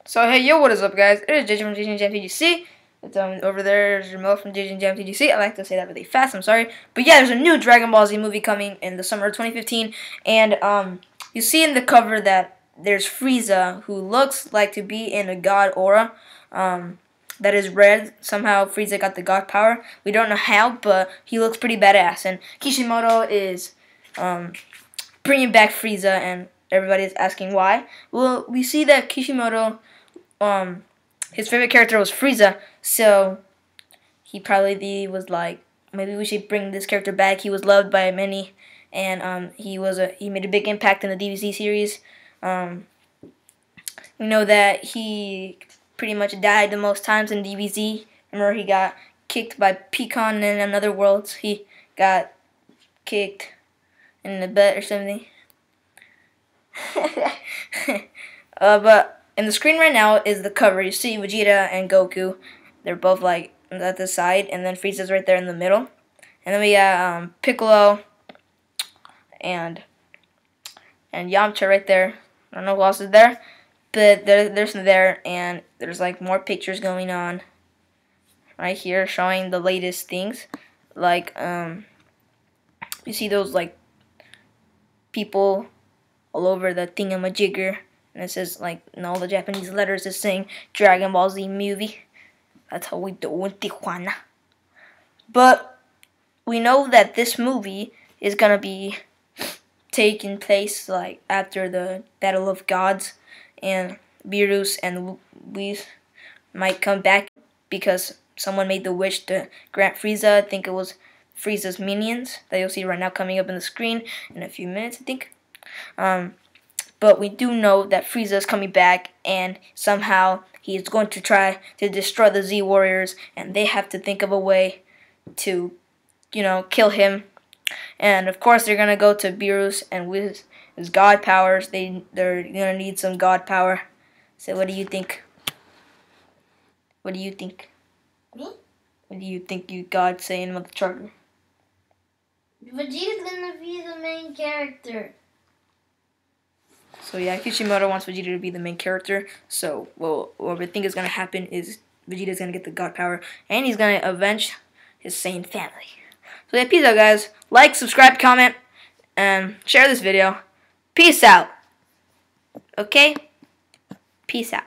So hey yo, what is up guys? It is JJ from JJ Jam TGC. It's over there's Remote from JJ Jam TGC. I like to say that really fast, I'm sorry. But yeah, there's a new Dragon Ball Z movie coming in the summer of 2015, and you see in the cover that there's Frieza, who looks like to be in a god aura. That is red. Somehow Frieza got the god power. We don't know how, but he looks pretty badass. And Kishimoto is bringing back Frieza, and everybody is asking why. Well, we see that Kishimoto, his favorite character was Frieza, so he probably was like, maybe we should bring this character back. He was loved by many, and he made a big impact in the DBZ series. We know that he pretty much died the most times in DBZ. Remember, he got kicked by Pikkon in Another Worlds. He got kicked in the butt or something. But in the screen right now is the cover. You see Vegeta and Goku. They're both like at the side, and then Frieza's right there in the middle. And then we got Piccolo and Yamcha right there. I don't know who else is there, but there's there, and there's like more pictures going on right here showing the latest things. Like you see those like people all over the thingamajigger, and it says like in all the Japanese letters is saying Dragon Ball Z movie. That's how we do in Tijuana. But we know that this movie is gonna be taking place like after the Battle of Gods, and Beerus and Whis might come back because someone made the wish to grant Frieza. I think it was Frieza's minions that you'll see right now coming up in the screen in a few minutes, I think. But we do know that Frieza is coming back, and somehow he is going to try to destroy the Z Warriors, and they have to think of a way to, kill him. And of course, they're gonna go to Beerus and with his god powers. They're gonna need some god power. So, what do you think? What do you think? Me? What do you think, you god saying about the charger? Vegeta's gonna be the main character. So yeah, Kishimoto wants Vegeta to be the main character. So what we think is gonna happen is Vegeta's gonna get the god power, and he's gonna avenge his Saiyan family. So yeah, peace out guys. Like, subscribe, comment, and share this video. Peace out. Okay? Peace out.